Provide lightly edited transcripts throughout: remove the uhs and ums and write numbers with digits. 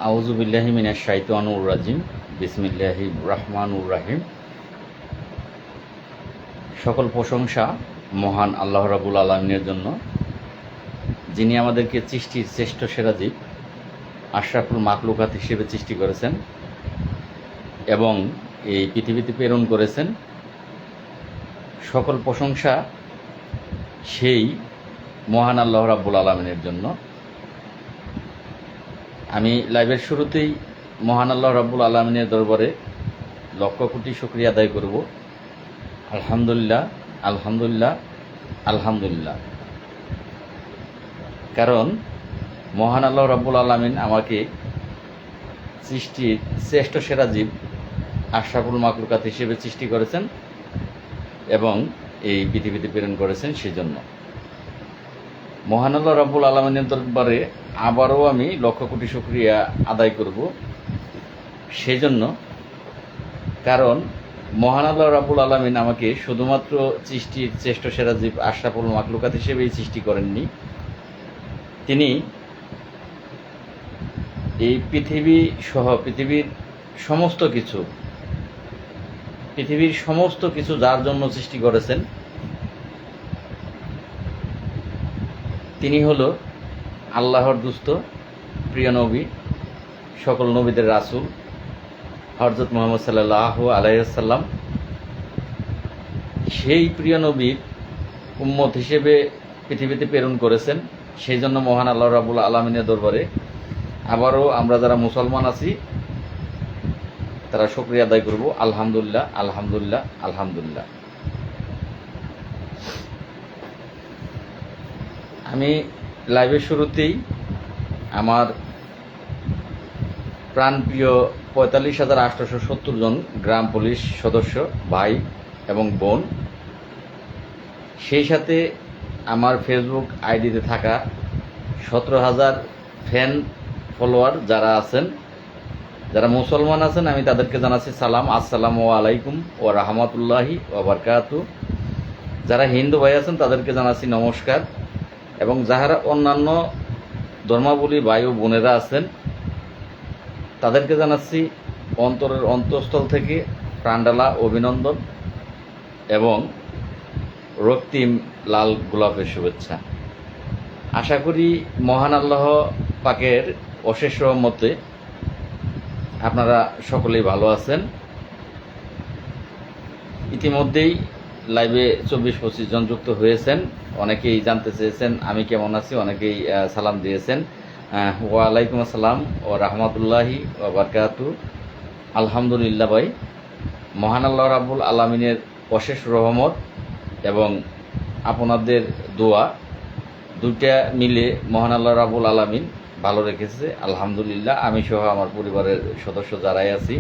আউযু বিল্লাহি মিনাশ শাইতানির রাজিম। বিসমিল্লাহির রহমানির রহিম। সকল প্রশংসা মহান আল্লাহ রাব্বুল আলামিনের জন্য, যিনি আমাদেরকে সৃষ্টির শ্রেষ্ঠ সেরা জীব আশরাফুল মাখলুকাত হিসেবে সৃষ্টি করেছেন এবং এই পৃথিবীতে প্রেরণ করেছেন। সকল প্রশংসা সেই মহান আল্লাহ রাব্বুল আলামিনের জন্য। আমি লাইভের শুরুতেই মহান আল্লাহ রাব্বুল আলামিনের দরবারে লক্ষ কোটি শুকরিয়া আদায় করব। আলহামদুলিল্লাহ, আলহামদুলিল্লাহ, আলহামদুলিল্লাহ। কারণ মহান আল্লাহ রাব্বুল আলামিন আমাকে সৃষ্টির শ্রেষ্ঠ সেরা জীব আশরাফুল মাখলুকাত হিসেবে সৃষ্টি করেছেন এবং এই পৃথিবীতে প্রেরণ করেছেন। সেজন্য মহান আল্লাহ রাব্বুল আলামিনের দরবারে আবারও আমি লক্ষ কোটি শুকরিয়া আদায় করব। সেজন্য কারণ মহান আল্লাহ রাব্বুল আলামিন আমাকে শুধুমাত্র সৃষ্টির শ্রেষ্ঠ সেরা জীব আশরাফুল মাখলুকাত হিসেবেই সৃষ্টি করেননি, তিনি এই পৃথিবী সহ পৃথিবীর সমস্ত কিছু যার জন্য সৃষ্টি করেছেন তিনি হলো আল্লাহর দুস্থ প্রিয় নবী, সকল নবীদের রাসূল হযরত মুহাম্মদ সাল্লাল্লাহু আলাইহি ওয়াসাল্লাম। সেই প্রিয় নবীর উম্মত হিসেবে পৃথিবীতে প্রেরণ করেছেন। সেই জন্য মহান আল্লাহ রাব্বুল আলামিনের দরবারে আবারও আমরা যারা মুসলমান আছি তারা শুকরিয়া আদায় করব। আলহামদুলিল্লাহ, আলহামদুলিল্লাহ, আলহামদুলিল্লাহ। আমি লাইভের শুরুতেই আমার প্রাণপ্রিয় ৪৫,৮৭০ জন গ্রাম পুলিশ সদস্য ভাই এবং বোন, সেই সাথে আমার ফেসবুক আইডিতে থাকা ১৭,০০০ ফ্যান ফলোয়ার যারা আছেন, যারা মুসলমান আছেন, আমি তাদেরকে জানাচ্ছি সালাম, আসসালামু আলাইকুম ওয়া রাহমাতুল্লাহি ওয়া বারাকাতুহু। যারা হিন্দু ভাই আছেন তাদেরকে জানাচ্ছি নমস্কার, এবং যারা অন্যান্য ধর্মাবলী ভাই ও বোনেরা আছেন তাদেরকে জানাচ্ছি অন্তরের অন্তঃস্থল থেকে প্রাণডালা অভিনন্দন এবং রক্তিম লাল গোলাপের শুভেচ্ছা। আশা করি মহান আল্লাহ পাকের অশেষ রহমতে আপনারা সকলেই ভালো আছেন। ইতিমধ্যেই লাইভে ২৪-২৫ জন যুক্ত হয়েছেন। অনেকেই জানতে চেয়েছেন আমি কেমন আছি, অনেকেই সালাম দিয়েছেন। ওয়ালাইকুম আসসালাম ও রাহমাতুল্লাহি ওয়া বারাকাতুহু। আলহামদুলিল্লাহ ভাই, মহান আল্লাহ রাব্বুল আলামিনের অশেষ রহমত এবং আপনাদের দোয়া দুইটা মিলে মহান আল্লাহ রাব্বুল আলামিন ভালো রেখেছে। আলহামদুলিল্লাহ। আমি সহ আমার পরিবারের সদস্য যারাই আছি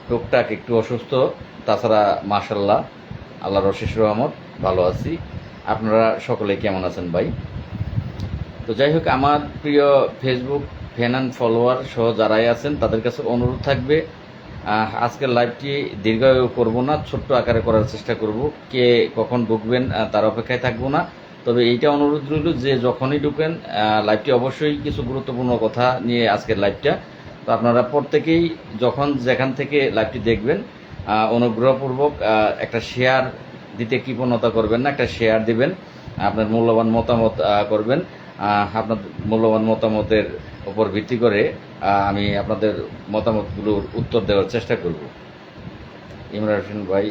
টুকটাক একটু অসুস্থ, তাছাড়া মাশাআল্লাহ আল্লাহর অশেষ রহমত ভালো আছি। আপনারা সকলে কেমন আছেন ভাই? তো যাই হোক, আমার প্রিয় ফেসবুক ফ্যান অ্যান্ড ফলোয়ার সহ যারাই আছেন তাদের কাছে অনুরোধ থাকবে, আজকের লাইভটি দীর্ঘায়ু করব না, ছোট্ট আকারে করার চেষ্টা করব। কে কখন ঢুকবেন তার অপেক্ষায় থাকবো না। তবে এইটা অনুরোধ রইল যে যখনই ঢুকেন লাইভটি অবশ্যই কিছু গুরুত্বপূর্ণ কথা নিয়ে আজকের লাইভটা। তো আপনারা প্রত্যেকেই যখন যেখান থেকে লাইভটি দেখবেন অনুগ্রহপূর্বক একটা শেয়ার দিতে কৃপণতা করবেন না, একটা শেয়ার দিবেন, আপনার মূল্যবান মতামত করবেন। আপনার মূল্যবান মতামতের উপর ভিত্তি করে আমি আপনাদের মতামতগুলোর উত্তর দেওয়ার চেষ্টা করব। ইমরান হোসেন ভাই,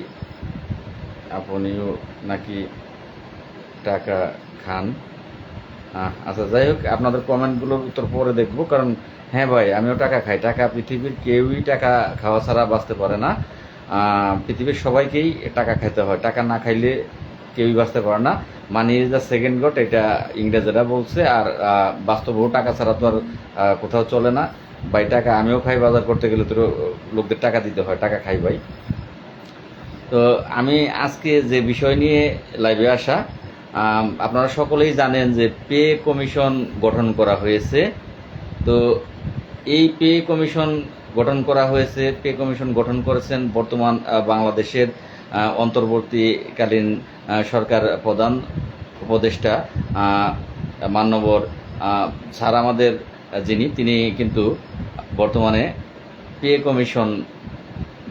আপনিও নাকি টাকা খান? আচ্ছা, যাই হোক, আপনাদের কমেন্টগুলোর উত্তর পরে দেখব। কারণ হ্যাঁ ভাই, আমিও টাকা খাই। টাকা পৃথিবীর কেউই টাকা খাওয়া ছাড়া বাঁচতে পারে না। পৃথিবীর সবাইকেই টাকা খাইতে হয়, টাকা না খাইলে কেউই বাঁচতে পারে না। Money is the second god, এটা ইংরেজরা বলছে। আর বাস্তবেও টাকা ছাড়া তো আর কোথাও চলে না ভাই। টাকা আমিও খাই, বাজার করতে গেলে তো লোকদের টাকা দিতে হয়, টাকা খাই ভাই। তো আমি আজকে যে বিষয় নিয়ে লাইভে আসা, আপনারা সকলেই জানেন যে পে কমিশন গঠন করা হয়েছে। তো এই পে কমিশন গঠন করা হয়েছে, পে কমিশন গঠন করেছেন বর্তমান বাংলাদেশের অন্তর্বর্তীকালীন সরকার প্রধান উপদেষ্টা মাননীয় স্যার আমাদের যিনি, তিনি কিন্তু বর্তমানে পে কমিশন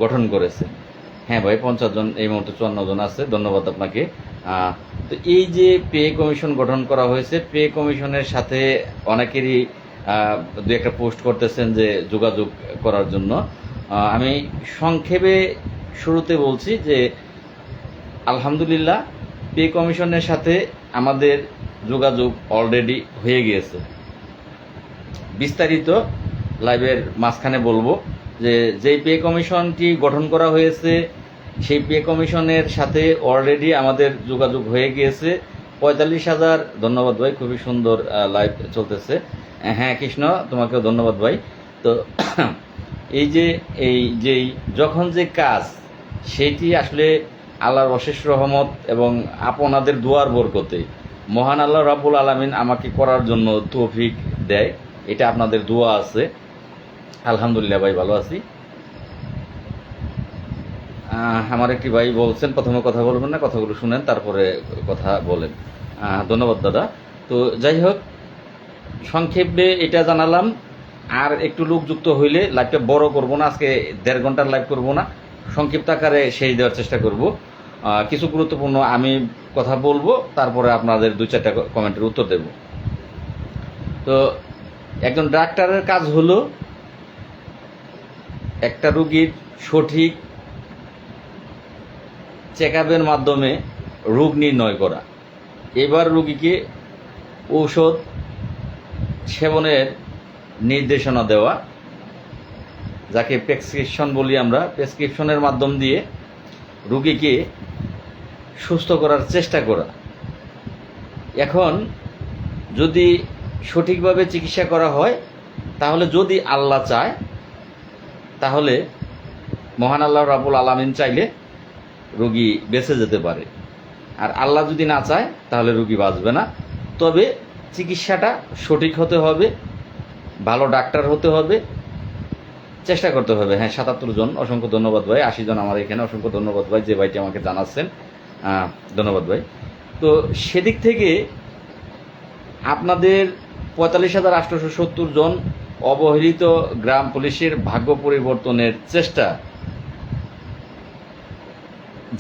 গঠন করেছে। হ্যাঁ ভাই, 50 জন, এই মুহূর্তে 54 জন আছে, ধন্যবাদ আপনাকে। তো এই যে পে কমিশন গঠন করা হয়েছে, পে কমিশনের সাথে অনেকেরই দু একটা পোস্ট করতেছেন যে যোগাযোগ করার জন্য। আমি সংক্ষেপে শুরুতে বলছি যে আলহামদুলিল্লাহ, পে কমিশনের সাথে আমাদের যোগাযোগ অলরেডি হয়ে গিয়েছে। বিস্তারিত লাইভের মাঝখানে বলবো যে যেই পে কমিশনটি গঠন করা হয়েছে সেই পে কমিশনের সাথে অলরেডি আমাদের যোগাযোগ হয়ে গিয়েছে। 45,000, ধন্যবাদ ভাই, খুবই সুন্দর লাইভ চলতেছে। হ্যাঁ কৃষ্ণ, তোমাকেও ধন্যবাদ ভাই। তো যেই যখন যে কাজ, সেইটি আসলে আল্লাহর অশেষ রহমত এবং আপনাদের দুয়ার বরকতে মহান আল্লাহ রাব্বুল আলামিন আমাকে করার জন্য তৌফিক দেয়। এটা আপনাদের দোয়া আছে। আলহামদুলিল্লাহ ভাই, ভালো আছি। আমার একটি ভাই বলছেন প্রথমে কথা বলবেন না, কথাগুলো শুনেন তারপরে কথা বলেন। ধন্যবাদ দাদা। তো যাই হোক, সংক্ষেপে এটা জানালাম। আর একটু লোক যুক্ত হইলে লাইভটা বড় করব না, আজকে 1.5 ঘন্টার লাইভ করব না, সংক্ষিপ্ত আকারে সেই দেওয়ার চেষ্টা করব। কিছু গুরুত্বপূর্ণ আমি কথা বলবো, তারপরে আপনাদের 2-4টা কমেন্টের উত্তর দেব। তো একজন ডাক্তারের কাজ হলো একটা রোগীর সঠিক চেক আপের মাধ্যমে রোগ নির্ণয় করা, এবার রোগীকে ঔষধ সেবনের নির্দেশনা দেওয়া, যাকে প্রেসক্রিপশন বলি আমরা। প্রেসক্রিপশনের মাধ্যম দিয়ে রোগীকে সুস্থ করার চেষ্টা করা। এখন যদি সঠিকভাবে চিকিৎসা করা হয়, তাহলে যদি আল্লাহ চায়, তাহলে মহান আল্লাহ রাব্বুল আলামিন চাইলে রোগী বেঁচে যেতে পারে। আর আল্লাহ যদি না চায়, তাহলে রোগী বাঁচবে না। তবে চিকিৎসাটা সঠিক হতে হবে, ভালো ডাক্তার হতে হবে, চেষ্টা করতে হবে। হ্যাঁ 77 জন, অসংখ্য ধন্যবাদ ভাই। 80 জন আমার এখানে, অসংখ্য ধন্যবাদ ভাই, যে ভাইটি আমাকে জানাচ্ছেন, ধন্যবাদ ভাই। তো সেদিক থেকে আপনাদের 45,870 জন অবহেলিত গ্রাম পুলিশের ভাগ্য পরিবর্তনের চেষ্টা,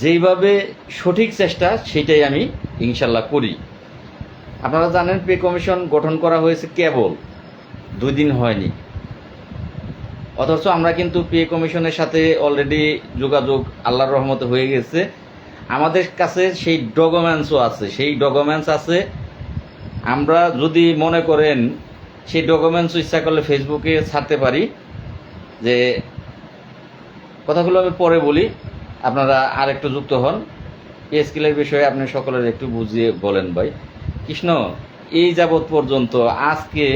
যেইভাবে সঠিক চেষ্টা, সেটাই আমি ইনশাল্লাহ করি। আপনারা জানেন পে কমিশন গঠন করা হয়েছে কেবল 2 দিন হয়নি, অথচ আমরা কিন্তু পে কমিশনের সাথে অলরেডি যোগাযোগ আল্লাহর রহমতে হয়ে গেছে। আমাদের কাছে সেই ডকুমেন্টসও আছে, আমরা যদি মনে করেন সেই ডকুমেন্টস ইচ্ছা করলে ফেসবুকে ছাড়তে পারি। যে কথাগুলো আমি পরে বলি, আপনারা আর একটু যুক্ত হন। পে স্কেলের বিষয়ে আপনি সকলের একটু বুঝিয়ে বলেন ভাই। কৃষ্ণ, এই যাবৎ পর্যন্ত আজকে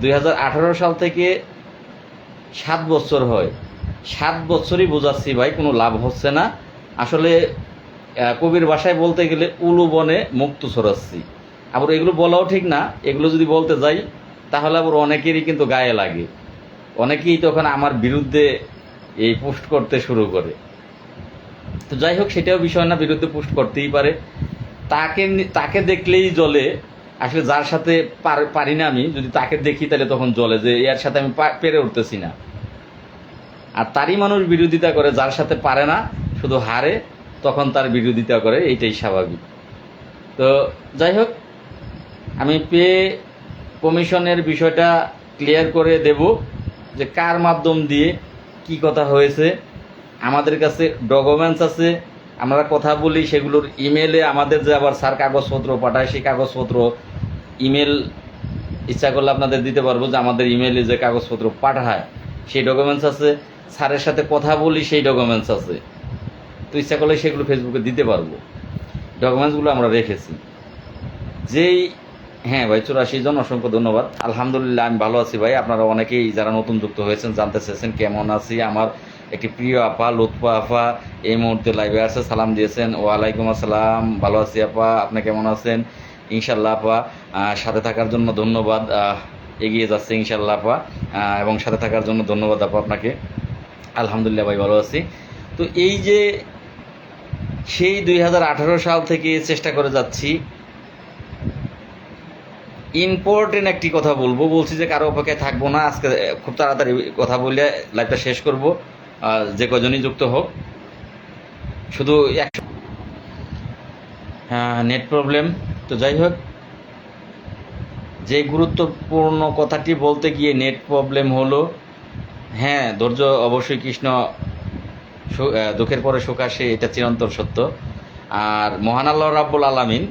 2018 সাল থেকে 7 বছর হয়, 7 বছরই বোঝাচ্ছি ভাই, কোনো লাভ হচ্ছে না। আসলে কবির ভাষায় বলতে গেলে উলু বনে মুক্ত ছড়াচ্ছি। আবার এগুলো বলাও ঠিক না, এগুলো যদি বলতে যাই তাহলে আবার অনেকেরই কিন্তু গায়ে লাগে, অনেকেই তখন আমার বিরুদ্ধে এই পোস্ট করতে শুরু করে। তো যাই হোক, সেটাও বিষয় না, বিরুদ্ধে পোস্ট করতেই পারে। তাকে দেখলেই জ্বলে। আসলে যার সাথে পারি না আমি, যদি তাকে দেখি তাহলে তখন জ্বলে যে এর সাথে আমি পেরে উঠতেছি না। আর তারই মানুষ বিরোধিতা করে, যার সাথে পারে না, শুধু হারে, তখন তার বিরোধিতা করে, এইটাই স্বাভাবিক। তো যাই হোক, আমি পে কমিশনের বিষয়টা ক্লিয়ার করে দেব যে কার মাধ্যম দিয়ে কি কথা হয়েছে। আমাদের কাছে ডকুমেন্টস আছে, আমরা কথা বলি, সেগুলোর ইমেলে আমাদের যে আবার স্যার কাগজপত্র পাঠায়, সেই কাগজপত্র ইমেল ইচ্ছা করলে আপনাদের দিতে পারবো, যে আমাদের ইমেলে যে কাগজপত্র পাঠায় সেই ডকুমেন্টস আছে। স্যারের সাথে কথা বলি, সেই ডকুমেন্টস আছে। তো ইচ্ছা করলে সেগুলো ফেসবুকে দিতে পারবো, ডকুমেন্টসগুলো আমরা রেখেছি। হ্যাঁ ভাই, 84 জন, অসংখ্য ধন্যবাদ। আলহামদুলিল্লাহ, আমি ভালো আছি ভাই। আপনারা অনেকেই যারা নতুন যুক্ত হয়েছেন জানতে চেয়েছেন কেমন আছি। আমার একটি প্রিয় আপা লুৎফা আপা এই মুহূর্তে লাইভে আছে, সালাম দিয়েছেন। ওয়ালাইকুম আসসালাম, ভালো আছি আপা, আপনি কেমন আছেন? ইনশাল্লাহ আপা, সাথে থাকার জন্য ধন্যবাদ। এগিয়ে যাচ্ছে ইনশাল্লাহ আপা, এবং সাথে থাকার জন্য ধন্যবাদ আপা আপনাকে। আলহামদুলিল্লাহ ভাই, ভালো আছি। তো এই যে সেই 2018 সাল থেকে চেষ্টা করে যাচ্ছি ইম্পর্টেন্ট একটি কথা বলছি যে কারো অপেক্ষায় থাকবো না, আজকে খুব তাড়াতাড়ি কথা বলে লাইভটা শেষ করব। যে কজনই যুক্ত হোক, শুধু নেট প্রবলেম। তো যাই হোক, যে গুরুত্বপূর্ণ কথাটি বলতে গিয়ে নেট প্রবলেম হলো, হ্যাঁ ধৈর্য অবশ্যই কৃষ্ণ দুঃখের পরে সুখ আসে, এটা চিরন্তর সত্য। আর মহান আল্লাহ রাব্বুল আলামিন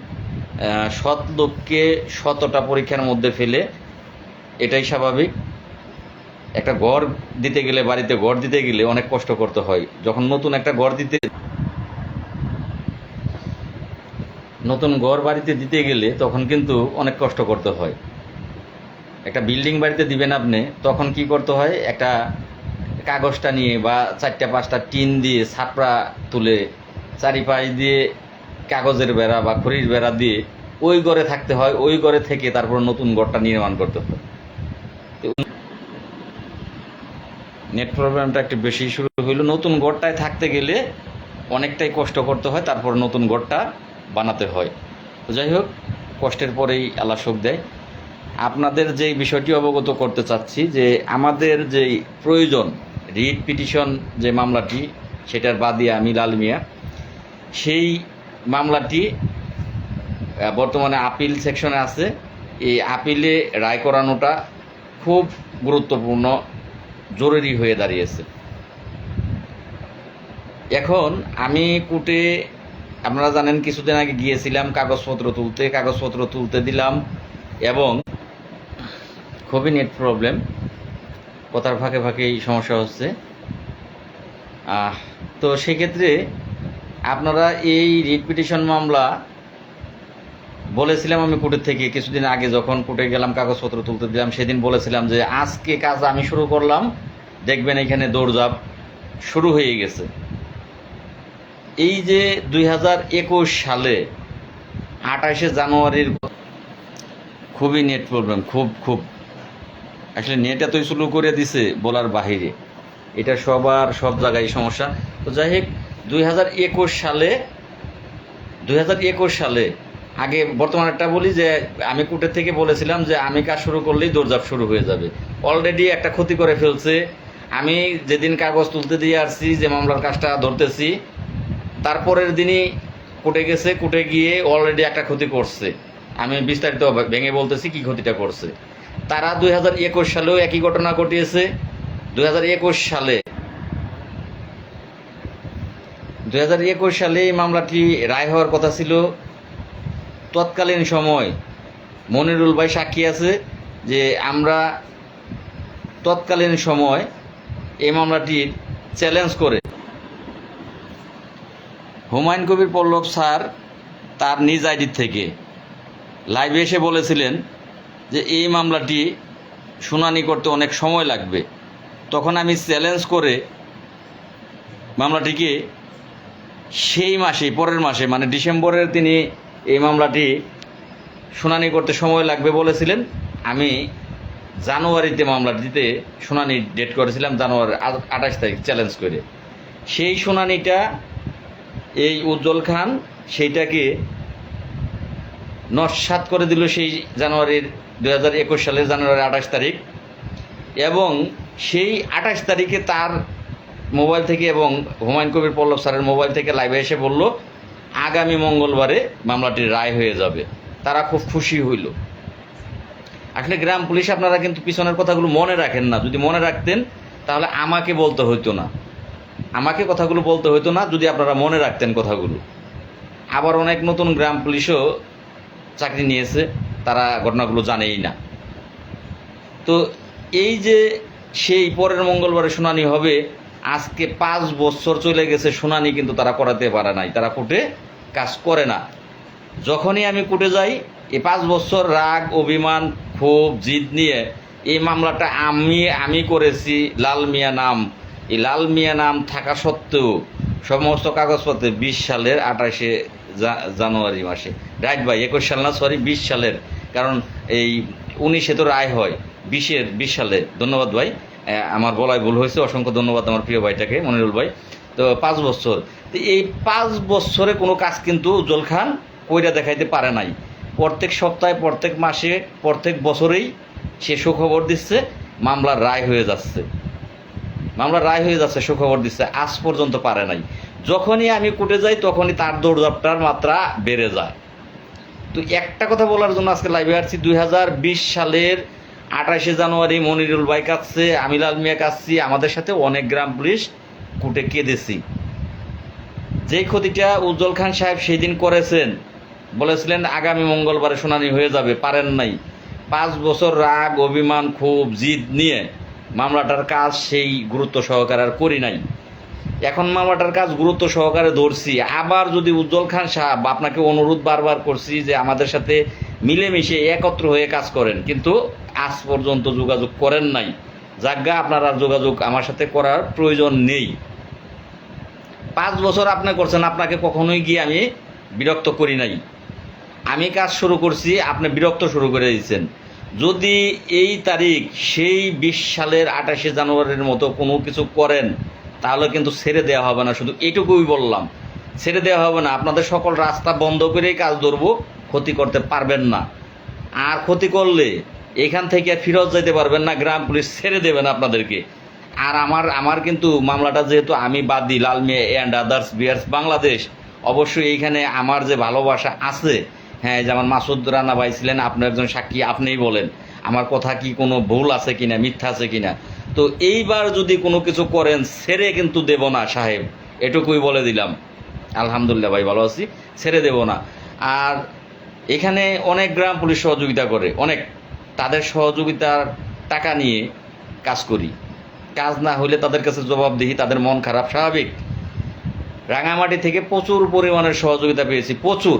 সৎ লোককে শতটা পরীক্ষার মধ্যে ফেলে, এটাই স্বাভাবিক। একটা ঘর দিতে গেলে, বাড়িতে ঘর দিতে গেলে অনেক কষ্ট করতে হয়। যখন নতুন ঘর বাড়িতে দিতে গেলে তখন কিন্তু অনেক কষ্ট করতে হয়। একটা বিল্ডিং বাড়িতে দিবেন আপনি, তখন কি করতে হয়, একটা কাগজটা নিয়ে বা 4-5টা টিন দিয়ে ছাপড়া তুলে চারিপাশ দিয়ে কাগজের বেড়া বা খড়ির বেড়া দিয়ে ওই ঘরে থাকতে হয়। ওই ঘরে থেকে তারপর নতুন ঘরটা নির্মাণ করতে হয়। নেট প্রবলেমটা একটু বেশি শুরু হইলো। নতুন ঘরটায় থাকতে গেলে অনেকটাই কষ্ট করতে হয়, তারপর নতুন ঘরটা বানাতে হয়। তো যাই হোক, কষ্টের পরেই আল্লাহ সুখ দেয়। আপনাদের যে বিষয়টি অবগত করতে চাচ্ছি যে আমাদের যে প্রয়োজন রিট পিটিশন যে মামলাটি, সেটার বাদী আমি লাল মিয়া, সেই মামলাটি বর্তমানে আপিল সেকশনে আছে। এই আপিলে রায় করানোটা খুব গুরুত্বপূর্ণ, জরুরি হয়ে দাঁড়িয়েছে। এখন আমি কোর্টে, আপনারা জানেন কিছুদিন আগে গিয়েছিলাম কাগজপত্র তুলতে দিলাম, এবং খুবই নেট প্রবলেম, কথার ফাঁকে ফাঁকেই সমস্যা হচ্ছে। তো সেক্ষেত্রে আপনারা এই রিট পিটিশন মামলা বলেছিলাম আমি কোর্টের থেকে কিছুদিন আগে, যখন কোর্টে গেলাম কাগজপত্র তুলতে দিলাম, সেদিন বলেছিলাম যে আজকে কাজ আমি শুরু করলাম, দেখবেন এখানে দৌড়ঝাঁপ শুরু হয়ে গেছে। এই যে 2021 সালে 28শে জানুয়ারির, খুবই নেট প্রবলেম, খুব আসলে নেট এতই স্লো করে দিছে বলার বাহিরে, এটা সব জায়গায় সমস্যা। তো যাই হোক, 2021 সালে আগে বর্তমানেরটা বলি যে আমি কোর্টের থেকে বলেছিলাম যে আমি কাজ শুরু করলেই দৌড়ঝাঁপ শুরু হয়ে যাবে। অলরেডি একটা ক্ষতি করে ফেলছে। আমি যেদিন কাগজ তুলতে দিয়ে আসছি, যে মামলার কাজটা ধরতেছি, তারপরের দিনই কোর্টে গেছে, কোর্টে গিয়ে অলরেডি একটা ক্ষতি করছে। আমি বিস্তারিত ভেঙে বলতেছি কি ক্ষতিটা করছে। তারা 2021 সালেও একই ঘটনা ঘটিয়েছে। 2021 সালে এই মামলাটি রায় হওয়ার কথা ছিল। তৎকালীন সময় মনিরুল ভাই সাক্ষী আছে যে আমরা তৎকালীন সময় এই মামলাটির চ্যালেঞ্জ করে হুমায়ুন কবির পল্লব স্যার তার নিজ আইডি থেকে লাইভে এসে বলেছিলেন যে এই মামলাটি শুনানি করতে অনেক সময় লাগবে। তখন আমি চ্যালেঞ্জ করে মামলাটিকে সেই মাসে, পরের মাসে মানে ডিসেম্বরের তিনি এই মামলাটি শুনানি করতে সময় লাগবে বলেছিলেন। আমি জানুয়ারিতে মামলাটিতে শুনানি ডেট করেছিলাম, জানুয়ারি 28 তারিখ চ্যালেঞ্জ করে। সেই শুনানিটা এই উজ্জ্বল খান সেইটাকে নস্যাৎ করে দিল সেই 2021 সালের জানুয়ারি 28 তারিখ। এবং সেই 28 তারিখে তার মোবাইল থেকে এবং হুমায়ুন কবির পল্লব স্যারের মোবাইল থেকে লাইভে এসে বলল আগামী মঙ্গলবারে মামলাটির রায় হয়ে যাবে। তারা খুব খুশি হইল। আসলে গ্রাম পুলিশ আপনারা কিন্তু পিছনের কথাগুলো মনে রাখেন না। যদি মনে রাখতেন তাহলে আমাকে বলতে হইতো না, কথাগুলো বলতে হইতো না, যদি আপনারা মনে রাখতেন কথাগুলো। আবার অনেক নতুন গ্রাম পুলিশও চাকরি নিয়েছে, তারা ঘটনাগুলো জানেই না। তো এই যে সেই পরের মঙ্গলবারে শুনানি হবে, আজকে 5 বছর চলে গেছে, শুনানি কিন্তু তারা করাতে পারে নাই। তারা কোর্টে কাজ করে না। যখনই আমি কোর্টে যাই, এই 5 বছর রাগ, অভিমান, ক্ষোভ, জিদ নিয়ে এই মামলাটা আমি করেছি। লাল মিয়া নাম, এই লাল মিয়া নাম থাকা সত্ত্বেও সমস্ত কাগজপত্রে 20 সালের 28শে জানুয়ারি মাসে, রাইট ভাই 21 সাল না, সরি 20 সালের, কারণ এই 19-এ তো রায় হয়, 20 সালে। ধন্যবাদ ভাই, আমার বলায় ভুল হয়েছে। অসংখ্য ধন্যবাদ আমার প্রিয় ভাইটাকে, মনিরুল ভাই। তো 5 বছর, তো এই 5 বছরে কোনো কাজ কিন্তু উজ্জ্বল খান কইরা দেখাইতে পারে নাই। প্রত্যেক সপ্তাহে, প্রত্যেক মাসে, প্রত্যেক বছরেই সে সুখবর দিচ্ছে, মামলার রায় হয়ে যাচ্ছে, মামলার রায় হয়ে যাচ্ছে, সুখবর দিচ্ছে। আজ পর্যন্ত পারে নাই। যখনই আমি কোর্টে যাই তখনই তার দৌড়ঝাঁপটার মাত্রা বেড়ে যায়। তো একটা কথা বলার জন্য আজকে লাইভে আসছি। 2020 সালের 28শে জানুয়ারি মনিরুল ভাই কাছে, আমি লাল মিয়া কাছি, আমাদের সাথে অনেক গ্রাম পুলিশ কোর্টে কেঁদেছি। যেই ক্ষতিটা উজ্জ্বল খান সাহেব সেই দিন করেছেন, বলেছিলেন আগামী মঙ্গলবারে শুনানি হয়ে যাবে, পারেন নাই। 5 বছর রাগ, অভিমান, ক্ষোভ, জিদ নিয়ে মামলাটার কাজ সেই গুরুত্ব সহকারে আর করি নাই। এখন মামলাটার কাজ গুরুত্ব সহকারে ধরছি। আবার যদি উজ্জ্বল খান সাহেব, আপনাকে অনুরোধ বারবার করছি যে আমাদের সাথে মিলেমিশে একত্র হয়ে কাজ করেন, কিন্তু আজ পর্যন্ত যোগাযোগ করেন নাই। যাজ্ঞা, আপনার আর যোগাযোগ আমার সাথে করার প্রয়োজন নেই। 5 বছর আপনি করছেন, আপনাকে কখনোই গিয়ে আমি বিরক্ত করি নাই। আমি কাজ শুরু করছি, আপনি বিরক্ত শুরু করে দিয়েছেন। যদি এই তারিখ সেই 20 সালের 28শে জানুয়ারির মতো কোনো কিছু করেন, তাহলে কিন্তু ছেড়ে দেওয়া হবে না। শুধু এইটুকুই বললাম, ছেড়ে দেওয়া হবে না। আপনাদের সকল রাস্তা বন্ধ করেই কাজ ধরবো, ক্ষতি করতে পারবেন না। আর ক্ষতি করলে এখান থেকে ফিরত যেতে পারবেন না, গ্রাম পুলিশ ছেড়ে দেবেন আপনাদেরকে। আর আমার কিন্তু মামলাটা, যেহেতু আমি বাদী, লাল মিয়া অ্যান্ড আদার্স বিয়ার্স বাংলাদেশ, অবশ্যই এইখানে আমার যে ভালোবাসা আছে, হ্যাঁ, যেমন মাসুদ রানা ভাই ছিলেন, আপনি একজন সাক্ষী, আপনিই বলেন আমার কথা কি কোনো ভুল আছে কিনা, মিথ্যা আছে কিনা। তো এইবার যদি কোনো কিছু করেন, ছেড়ে কিন্তু দেব না সাহেব, এটুকুই বলে দিলাম। আলহামদুলিল্লাহ ভাই, ভালো আছি, ছেড়ে দেব না। আর এখানে অনেক গ্রাম পুলিশ সহযোগিতা করে, অনেক, তাদের সহযোগিতার টাকা নিয়ে কাজ করি। কাজ না হলে তাদের কাছে জবাবদিহি, তাদের মন খারাপ, স্বাভাবিক। রাঙামাটি থেকে প্রচুর পরিমাণের সহযোগিতা পেয়েছি, প্রচুর।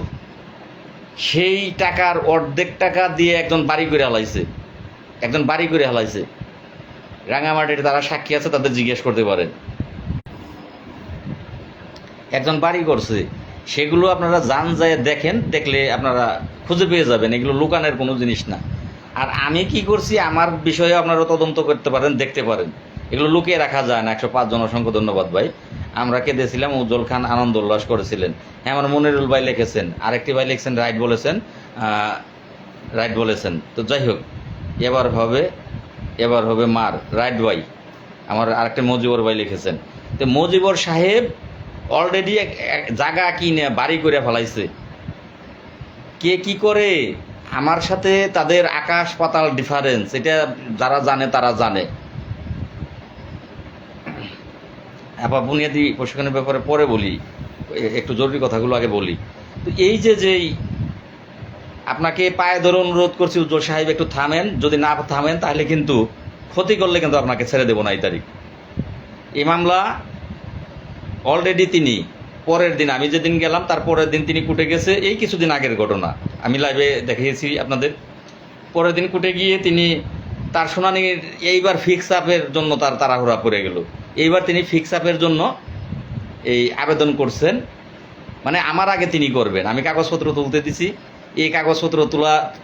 সেই টাকার অর্ধেক টাকা দিয়ে একজন বাড়ি করে হালাইছে, একজন বাড়ি করে হালাইছে। রাঙামাটির তারা সাক্ষী আছে, তাদের জিজ্ঞেস করতে পারেন। একজন বাড়ি করছে, সেগুলো আপনারা যান যায় দেখেন, দেখলে আপনারা খুঁজে পেয়ে যাবেন। এগুলো লুকানোর কোনো জিনিস না। আর আমি কি করছি, আমার বিষয়ে আপনারা তদন্ত করতে পারেন, দেখতে পারেন। এগুলো লুকিয়ে রাখা যায় না। 105 জন অসংখ্য ধন্যবাদ ভাই। আমরা কেঁদেছিলাম, উজ্জ্বল খান আনন্দ উল্লাস করেছিলেন। হ্যাঁ, আমার মনিরুল ভাই লিখেছেন, আরেকটি ভাই লিখছেন রাইট বলেছেন, রাইট বলেছেন। তো যাই হোক, এবার হবে মার, রাইট ভাই। আমার আরেকটা মজিবর ভাই লিখেছেন। তো মজিবর সাহেব অলরেডি জায়গা কিনে বাড়ি করে ফেলাইছে। কে কি করে, আমার সাথে তাদের আকাশ পাতাল ডিফারেন্স। এটা যারা জানে তারা জানে। আবার বুনিয়াদি প্রশিক্ষণের ব্যাপারে পরে বলি, একটু জরুরি কথাগুলো আগে বলি। তো এই যেই আপনাকে পায়ে ধরে অনুরোধ করছি, উজ্জ্বল সাহেব একটু থামেন। যদি না থামেন তাহলে কিন্তু ক্ষতি করলে কিন্তু আপনাকে ছেড়ে দেবো না এই তারিখ। এই মামলা অলরেডি তিনি পরের দিন, আমি যেদিন গেলাম তার পরের দিন তিনি কোর্টে গেছে। এই কিছুদিন আগের ঘটনা, আমি লাইভে দেখিয়েছি আপনাদের। পরের দিন কোর্টে গিয়ে তিনি তার শুনানির এইবার ফিক্স আপের জন্য তার তাড়াহুড়া পড়ে গেল। এইবার তিনি ফিক্স আপের জন্য এই আবেদন করছেন, মানে আমার আগে তিনি করবেন। আমি কাগজপত্র তুলতে দিছি, এই কাগজপত্র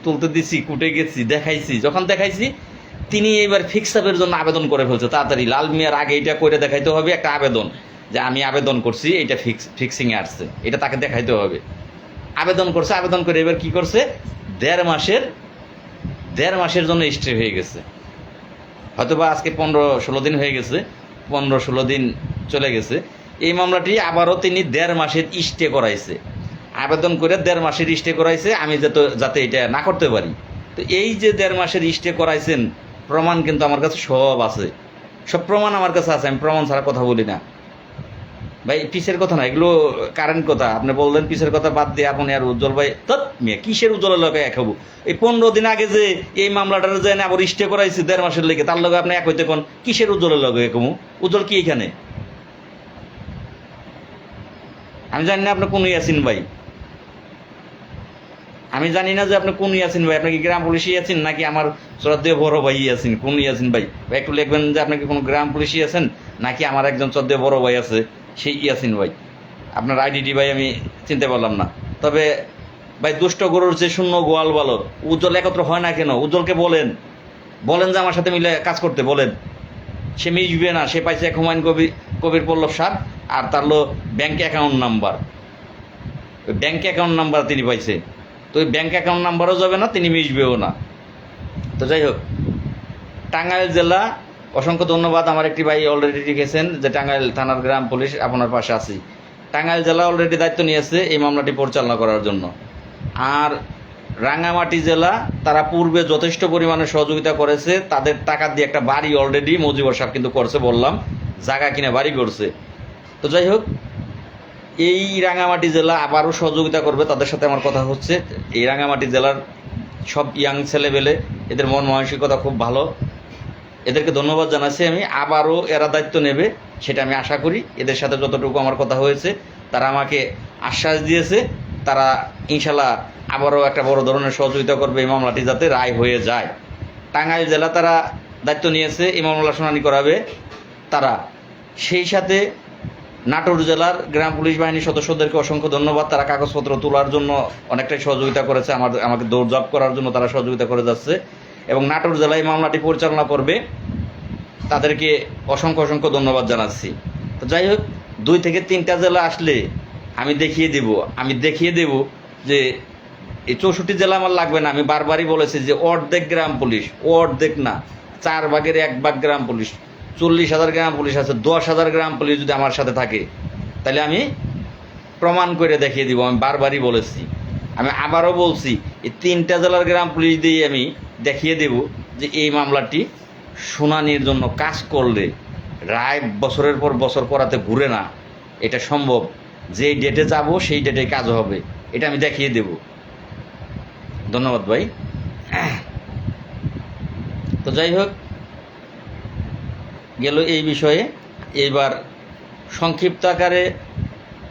তুলতে দিছি, কোর্টে গেছি, দেখাইছি। যখন দেখাইছি, তিনি এইবার ফিক্স আপের জন্য আবেদন করে ফেলছে তাড়াতাড়ি। লাল মিয়ার আগে এটা করে দেখাইতে হবে, একটা আবেদন যে আমি আবেদন করছি, এটা ফিক্সিংয়ে আসছে, এটা তাকে দেখাইতে হবে। আবেদন করছে, আবেদন করে এবার কি করছে, 1.5 মাসের জন্য স্টে হয়ে গেছে। হয়তোবা আজকে 15-16 দিন হয়ে গেছে, 15-16 দিন চলে গেছে। এই মামলাটি আবারও তিনি 1.5 মাসের স্টে করাইছে, আবেদন করে 1.5 মাসের স্টে করাইছে, আমি যাতে এটা না করতে পারি। তো এই যে 1.5 মাসের স্টে করাইছেন, প্রমাণ কিন্তু আমার কাছে সব আছে, সব প্রমাণ আমার কাছে আছে। আমি প্রমাণ ছাড়া কথা বলি না ভাই, পিসের কথা না, এগুলো কারেন্ট কথা। আপনি বললেন পিসের কথা বাদ দিয়ে আপনি আর উজ্জ্বল ভাই, তৎ মেয়ে কিসের উজ্জ্বলের লগে এক হবো? এই 15 দিন আগে যে এই মামলাটার যে আবার স্টে করাইছি 1.5 মাসের লেগে, তার লগে আপনি এক হইতে কোন কিসের উজ্জ্বলের লগে এক হবো? উজ্জ্বল কি এখানে? আমি জানি না আপনি কোন ইয়াসিন ভাই, আমি জানি না যে আপনি কোন ইয়াসিন ভাই। আপনি কি গ্রাম পুলিশই আছেন নাকি আমার শ্রদ্ধেয় বড় ভাই আছেন? কোন ইয়াসিন ভাই? ভাই একটু লিখবেন যে আপনি কি কোনো গ্রাম পুলিশই আছেন নাকি আমার একজন শ্রদ্ধেয় বড় ভাই আছে, সেই ইয়াসিন ভাই। আপনার আইডিটি ভাই আমি চিনতে পারলাম না। তবে ভাই, দুষ্ট গরুর যে শূন্য গোয়াল বালক, উজ্জ্বল একত্র হয় না কেন? উজ্জ্বলকে বলেন যে আমার সাথে মিলে কাজ করতে বলেন। সে মিশবে না, সে পাইছে হুমায়ুন কবির পল্লব সার, আর তার ব্যাংক অ্যাকাউন্ট নাম্বার তিনি পাইছে। তো ওই ব্যাংক অ্যাকাউন্ট নাম্বারও যাবে না, তিনি মিশবেও না। তো যাই হোক, টাঙ্গাইল জেলা, অসংখ্য ধন্যবাদ। আমার একটি ভাই অলরেডি লিখেছেন যে টাঙ্গাইল থানার গ্রাম পুলিশ আপনার পাশে আছি। টাঙ্গাইল জেলা অলরেডি দায়িত্ব নিয়েছে এই মামলাটি পরিচালনা করার জন্য। আর রাঙ্গামাটি জেলা, তারা পূর্বে যথেষ্ট পরিমাণে সহযোগিতা করেছে, তাদের টাকা দিয়ে একটা বাড়ি অলরেডি মজিবর সাহেব কিন্তু করছে, বললাম জায়গা কিনে বাড়ি করছে। তো যাই হোক, এই রাঙ্গামাটি জেলা আবারও সহযোগিতা করবে, তাদের সাথে আমার কথা হচ্ছে। এই রাঙ্গামাটি জেলার সব ইয়াং ছেলেবেলে, এদের মন মানসিকতা খুব ভালো, এদেরকে ধন্যবাদ জানাচ্ছি আমি। আবারও এরা দায়িত্ব নেবে সেটা আমি আশা করি। এদের সাথে যতটুকু আমার কথা হয়েছে, তারা আমাকে আশ্বাস দিয়েছে, তারা ইনশাল্লাহ আবারও একটা বড় ধরনের সহযোগিতা করবে এই মামলাটি যাতে রায় হয়ে যায়। টাঙ্গাইল জেলা তারা দায়িত্ব নিয়েছে এই মামলা শুনানি করাবে তারা। সেই সাথে নাটোর জেলার গ্রাম পুলিশ বাহিনীর সদস্যদেরকে অসংখ্য ধন্যবাদ, তারা কাগজপত্র তোলার জন্য অনেকটাই সহযোগিতা করেছে, আমাকে দৌড়ঝাঁপ করার জন্য তারা সহযোগিতা করে যাচ্ছে। এবং নাটোর জেলায় মামলাটি পরিচালনা করবে, তাদেরকে অসংখ্য অসংখ্য ধন্যবাদ জানাচ্ছি। তো যাই হোক, 2 থেকে 3টা জেলা আসলে আমি দেখিয়ে দেব যে এই 64 জেলা আমার লাগবে না। আমি বারবারই বলেছি যে অর্ধেক গ্রাম পুলিশ, অর্ধেক না, 4 ভাগের 1 ভাগ গ্রাম পুলিশ, 40,000 গ্রাম পুলিশ আছে, 10,000 গ্রাম পুলিশ যদি আমার সাথে থাকে, তাহলে আমি প্রমাণ করে দেখিয়ে দিব। আমি বারবারই বলেছি, আমি আবারও বলছি, এই 3টা জেলার গ্রাম পুলিশ দিয়ে আমি দেখিয়ে দেব যে এই মামলাটি শুনানির জন্য কাজ করলে রায় বছরের পর বছর করাতে ঘুরে না, এটা সম্ভব। যেই ডেটে যাব সেই ডেটে কাজ হবে, এটা আমি দেখিয়ে দেব। ধন্যবাদ ভাই। তো যাই হোক, গেল এই বিষয়ে। এইবার সংক্ষিপ্ত আকারে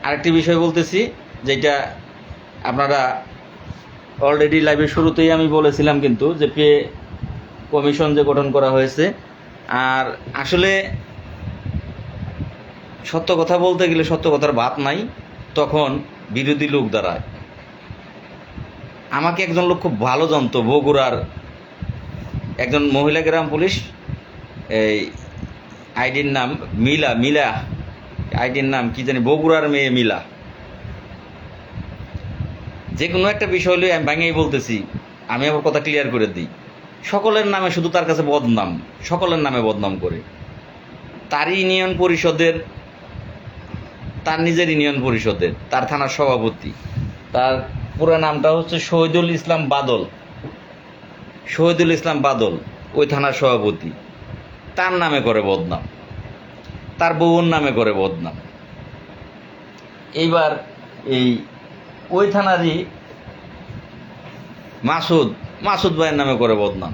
আরেকটি বিষয় বলতেছি, যেটা আপনারা অলরেডি লাইভের শুরুতেই আমি বলেছিলাম কিন্তু, যে পে কমিশন যে গঠন করা হয়েছে। আর আসলে সত্য কথা বলতে গেলে সত্য কথার ভাত নাই, তখন বিরোধী লোক দাঁড়ায়। আমাকে একজন লোক খুব ভালো জানতো, বগুড়ার একজন মহিলা গ্রাম পুলিশ, এই আইডির নাম মিলা, আইডির নাম কি জানি, বগুড়ার মেয়ে মিলা। যে কোনো একটা বিষয় হলে আমি ভাঙেই বলতেছি, আমি আবার কথা ক্লিয়ার করে দিই। সকলের নামে শুধু তার কাছে বদনাম, সকলের নামে বদনাম করে। তারই ইউনিয়ন পরিষদের, তার নিজের ইউনিয়ন পরিষদের, তার থানার সভাপতি, তার পুরো নামটা হচ্ছে শহীদুল ইসলাম বাদল, ওই থানার সভাপতি, তার নামে করে বদনাম, তার বউর নামে করে বদনাম। এইবার এই ওই থানারই মাসুদ ভাইয়ের নামে করে বদনাম,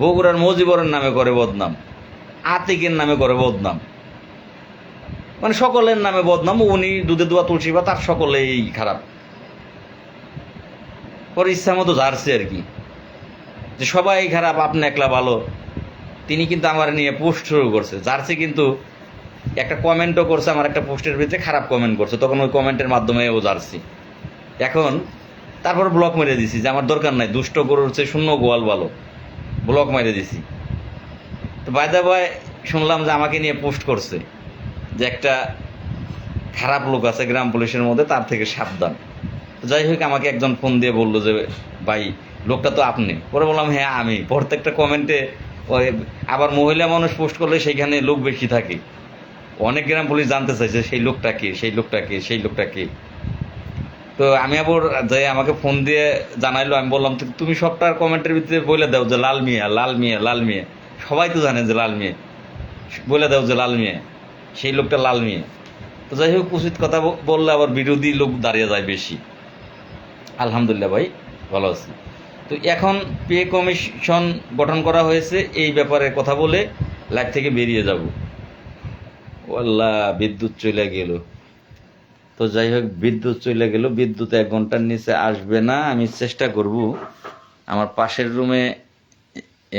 বগুড়ার মজিবরের নামে করে বদনাম, আতিকের নামে করে বদনাম, মানে সকলের নামে বদনাম। উনি দুধে দোয়া তুলসী বা তার সকলেই খারাপ, পরে ইচ্ছা মতো ঝাড়ছে আর কি, যে সবাই খারাপ, আপনি একলা ভালো। তিনি কিন্তু আমার নিয়ে পোস্ট শুরু করছে, ঝাড়ছে, কিন্তু একটা কমেন্টও করছে আমার একটা পোস্টের ভিতরে, খারাপ কমেন্ট করছে, তখন ওই কমেন্টের মাধ্যমে ও ঝাড়ছি। এখন তারপর ব্লক মেরে দিছি, যে আমার দরকার নাই, দুষ্ট গরুর চেয়ে শূন্য গোয়াল ভালো, ব্লক মেরে দিছি। তো বাইদা ভাই শুনলাম যে আমাকে নিয়ে পোস্ট করছে যে একটা খারাপ লোক আছে গ্রাম পুলিশের মধ্যে, তার থেকে সাবধান। যাই হোক, আমাকে একজন ফোন দিয়ে বললো যে ভাই লোকটা তো আপনি। পরে বললাম হ্যাঁ আমি। প্রত্যেকটা কমেন্টে ওই আবার মহিলা মানুষ পোস্ট করলে সেইখানে লোক বেশি থাকে, অনেক গ্রাম পুলিশ জানতে চাইছে সেই লোকটা কে। তো আমি আবার যে আমাকে ফোন দিয়ে জানাইলো, আমি বললাম তুমি সবটার কমেন্টের ভিতরে বলে দাও যে লাল মিয়া, সবাই তো জানে যে লাল মিয়া, বলে দাও যে লাল মিয়া, সেই লোকটা লাল মিয়া। তো যাই হোক, উচিত কথা বললে আবার বিরোধী লোক দাঁড়িয়ে যায় বেশি। আলহামদুলিল্লাহ ভাই, ভালো আছি। তো এখন পে কমিশন গঠন করা হয়েছে, এই ব্যাপারে কথা বলে লাইভ থেকে বেরিয়ে যাব। আল্লাহ, বিদ্যুৎ চলে গেল। তো যাই হোক, বিদ্যুৎ 1 ঘন্টার নিচে আসবে না। আমি চেষ্টা করব, আমার পাশের রুমে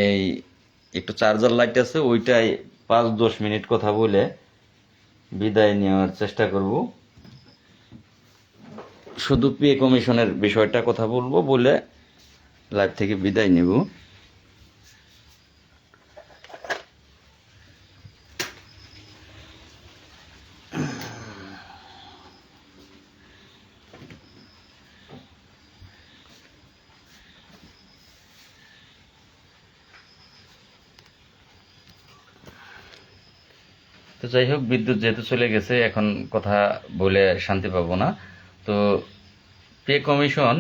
এই একটু চার্জার লাইট আছে, ওইটাই 5-10 মিনিট কথা বলে বিদায় নেওয়ার চেষ্টা করব। শুধু পে কমিশনের বিষয়টা কথা বলবো, বলে লাইভ থেকে বিদায় নেব। তো যাই হোক, বিদ্যুৎ যেহেতু চলে গেছে, এখন কথা বলে শান্তি পাবো না। তো পে কমিশন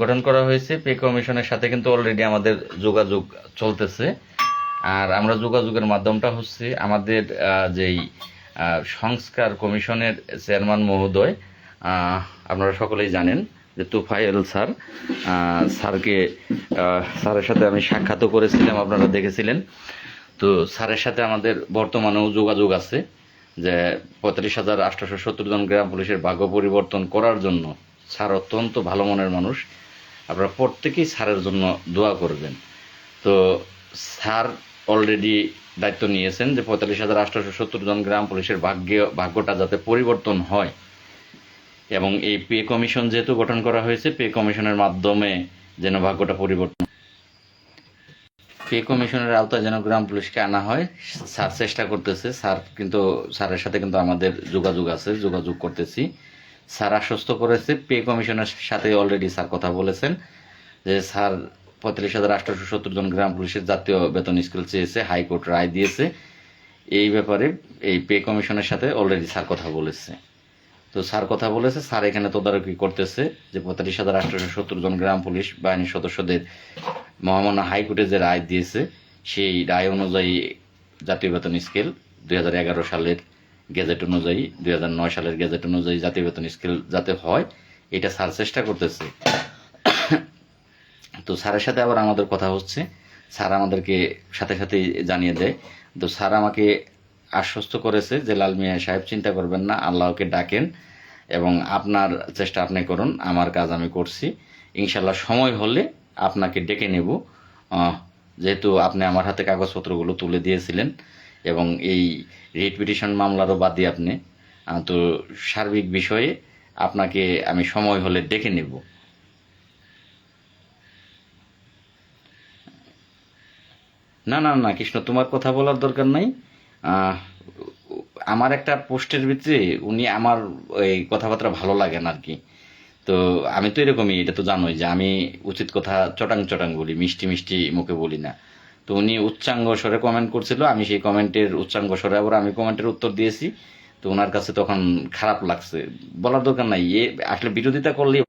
গঠন করা হয়েছে। পে কমিশনের সাথে কিন্তু অলরেডি আমাদের যোগাযোগ চলতেছে। আর আমরা যোগাযোগের মাধ্যমটা হচ্ছে আমাদের যেই সংস্কার কমিশনের চেয়ারম্যান মহোদয়, আপনারা সকলেই জানেন যে তুফাইল স্যার, স্যারকে স্যারের সাথে আমি সাক্ষাৎও করেছিলাম, আপনারা দেখেছিলেন। তো স্যারের সাথে আমাদের বর্তমানেও যোগাযোগ আছে, যে 35,870 জন গ্রাম পুলিশের ভাগ্য পরিবর্তন করার জন্য স্যার অত্যন্ত ভালো মনের মানুষ। আপনারা প্রত্যেকেই স্যারের জন্য দোয়া করবেন। তো স্যার অলরেডি দায়িত্ব নিয়েছেন যে 45,870 জন গ্রাম পুলিশের ভাগ্যটা যাতে পরিবর্তন হয়, এবং এই পে কমিশন যেহেতু গঠন করা হয়েছে, পে কমিশনের মাধ্যমে যেন ভাগ্যটা পরিবর্তন, পে কমিশনের আওতায় যেন গ্রাম পুলিশকে আনা হয়, স্যার চেষ্টা করতেছে। স্যারের সাথে কিন্তু আমাদের যোগাযোগ আছে, যোগাযোগ করতেছি। স্যার আশ্বস্ত করেছে, পে কমিশনের সাথে অলরেডি স্যার কথা বলেছেন যে স্যার 45,870 জন গ্রাম পুলিশের জাতীয় বেতন স্কেল চেয়েছে, হাইকোর্ট রায় দিয়েছে। এই ব্যাপারে এই পে কমিশনের সাথে অলরেডি স্যার কথা বলেছে। তো স্যার কথা বলেছে, স্যার এখানে তদারকি করতেছে যে 45,870 জন গ্রাম পুলিশ বাহিনীর সদস্যদের মহামান্য হাইকোর্টে যে রায় দিয়েছে, সেই রায় অনুযায়ী জাতীয় বেতন স্কেল 2011 সালের গেজেট অনুযায়ী, 2009 সালের গেজেট অনুযায়ী জাতীয় বেতন স্কেল যাতে হয়, এটা স্যার চেষ্টা করতেছে। তো স্যারের সাথে আবার আমাদের কথা হচ্ছে, স্যার আমাদেরকে সাথে সাথেই জানিয়ে দেয়। তো স্যার আমাকে আশ্বস্ত করেছে যে লাল মিয়া সাহেব, চিন্তা করবেন না, আল্লাহকে ডাকেন এবং আপনার চেষ্টা আপনি করুন, আমার কাজ আমি করছি। ইনশাল্লাহ সময় হলে আপনাকে ডেকে নেব, যেহেতু আপনি আমার হাতে কাগজপত্রগুলো তুলে দিয়েছিলেন এবং এই রিট পিটিশন মামলারও বাদী আপনি। তো সার্বিক বিষয়ে আপনাকে আমি সময় হলে ডেকে নেব। না না না কৃষ্ণ, তোমার কথা বলার দরকার নাই। আহ, আমার একটা পোস্টের ভিতরে উনি আমার ওই কথাবার্তা ভালো লাগে না আর কি। তো আমি তো এরকমই, এটা তো জানোই যে আমি উচিত কথা চটাং চটাং বলি, মিষ্টি মিষ্টি মুখে বলি না। তো উনি উচ্চাঙ্গ স্বরে কমেন্ট করছিল, আমি সেই কমেন্টের উচ্চাঙ্গ স্বরে আবার আমি কমেন্টের উত্তর দিয়েছি। তো ওনার কাছে তখন খারাপ লাগছে, বলার দরকার নাই, এ আসলে বিরোধিতা করলেই।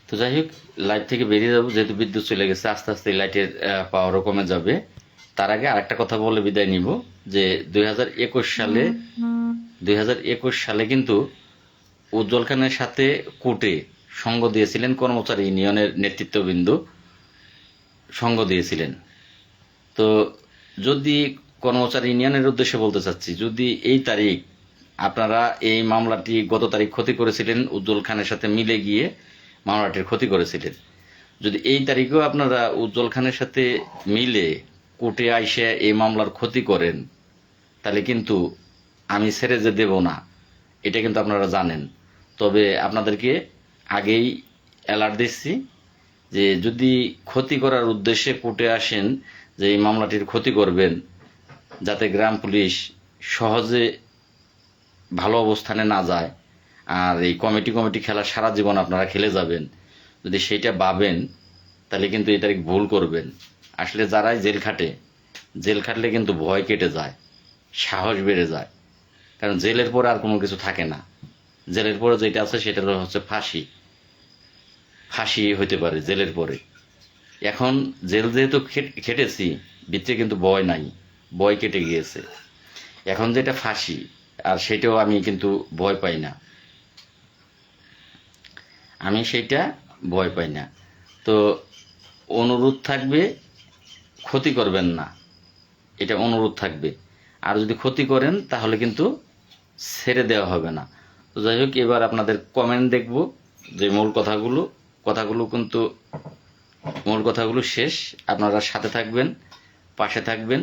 তো যাই হোক, লাইট থেকে বেরিয়ে যাবো, যেহেতু বিদ্যুৎ চলে গেছে, আস্তে আস্তে লাইটের পাওয়ারও কমে যাবে। তার আগে আরেকটা কথা বলে বিদায় নিব, যে 2021 সালে কিন্তু উজ্জ্বল খানের সাথে কোর্টে সঙ্গ দিয়েছিলেন কর্মচারী ইউনিয়নের নেতৃত্ববৃন্দ, সঙ্গ দিয়েছিলেন। তো যদি কর্মচারী ইউনিয়নের উদ্দেশ্যে বলতে চাচ্ছি, যদি এই তারিখ আপনারা এই মামলাটি গত তারিখ ক্ষতি করেছিলেন, উজ্জ্বল খানের সাথে মিলে গিয়ে মামলাটির ক্ষতি করেছিলেন, যদি এই তারিখেও আপনারা উজ্জ্বল খানের সাথে মিলে কোর্টে আইসে এই মামলার ক্ষতি করেন, তাহলে কিন্তু আমি ছেড়ে যে দেব না, এটা কিন্তু আপনারা জানেন। তবে আপনাদেরকে আগেই অ্যালার্ট দিচ্ছি যে যদি ক্ষতি করার উদ্দেশ্যে কোর্টে আসেন, যে এই মামলাটির ক্ষতি করবেন যাতে গ্রাম পুলিশ সহজে ভালো অবস্থানে না যায়, আর এই কমিটি কমিটি খেলা সারা জীবন আপনারা খেলে যাবেন, যদি সেইটা ভাবেন, তাহলে কিন্তু এই তারিখ ভুল করবেন। আসলে যারাই জেল খাটলে কিন্তু ভয় কেটে যায়, সাহস বেড়ে যায়। কারণ জেলের পরে আর কোনো কিছু থাকে না, জেলের পরে যেটা আছে সেটা হচ্ছে ফাঁসি। ফাঁসি হইতে পারে জেলের পরে। এখন জেল যেহেতু খেটেছি, ভিতরে কিন্তু ভয় নাই, ভয় কেটে গিয়েছে। এখন যেটা ফাঁসি, আর সেটাও আমি কিন্তু ভয় পাই না, আমি সেইটা ভয় পাই না। তো অনুরোধ থাকবে, ক্ষতি করবেন না, এটা অনুরোধ থাকবে। আর যদি ক্ষতি করেন তাহলে কিন্তু ছেড়ে দেওয়া হবে না। তো যাই হোক, এবার আপনাদের কমেন্ট দেখব, যে কথাগুলো কিন্তু মূল কথাগুলো শেষ। আপনারা সাথে থাকবেন, পাশে থাকবেন,